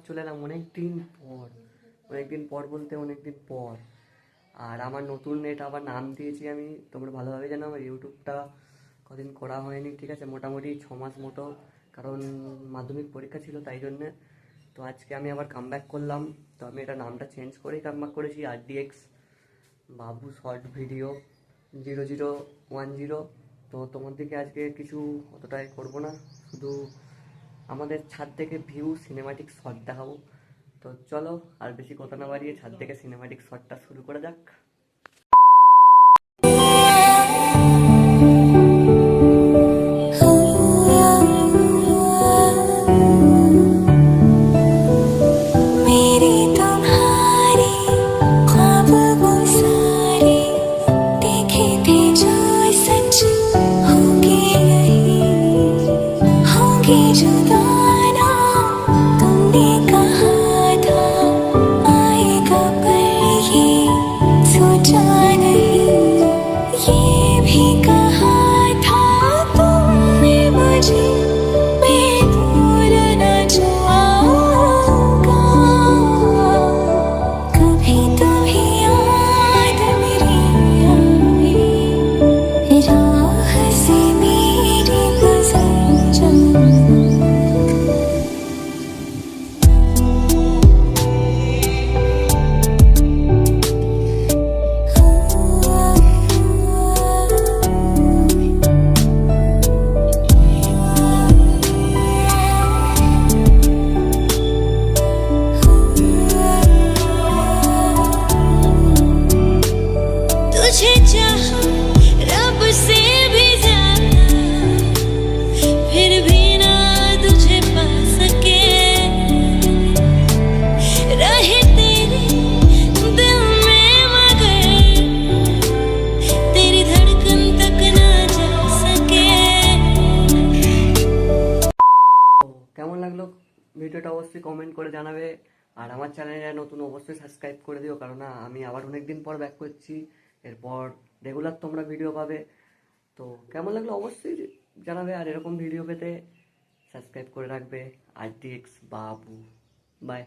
চলে এলাম অনেক দিন পর বলতে অনেক দিন পর। আর আমার নতুন নেট আবার নাম দিয়েছি আমি, তোমরা ভালোভাবে জানো আমার ইউটিউবটা কদিন করা হয়নি, ঠিক আছে, মোটামুটি 6 মাস মতো, কারণ মাধ্যমিক পরীক্ষা ছিল তাই জন্যে। তো আজকে আমি আবার কামব্যাক করলাম। তো আমি এটা নামটা চেঞ্জ করেই কামব্যাক করেছি, RDX বাবু শর্ট ভিডিও 0010। তো তোমাদেরকে আজকে কিছু অতটাই করবো না, শুধু আমাদের ছাদ থেকে ভিউ সিনেমাটিক শট দেখাবো। তো চলো আর বেশি কথা না বাড়িয়ে ছাদ থেকে সিনেমাটিক শটটা শুরু করা যাক। কেমন লাগলো ভিডিওটা অবশ্যই কমেন্ট করে জানাবে। আর আমার চ্যানেলে নতুন অবশ্যই সাবস্ক্রাইব করে দিও, কারণ আমি আবার অনেক দিন পর ব্যাক করছি। এরপর রেগুলার তোমরা ভিডিও পাবে। তো কেমন লাগলো অবশ্যই জানাবে, আর এরকম ভিডিও পেতে সাবস্ক্রাইব করে রাখবে। RDX Babu, by.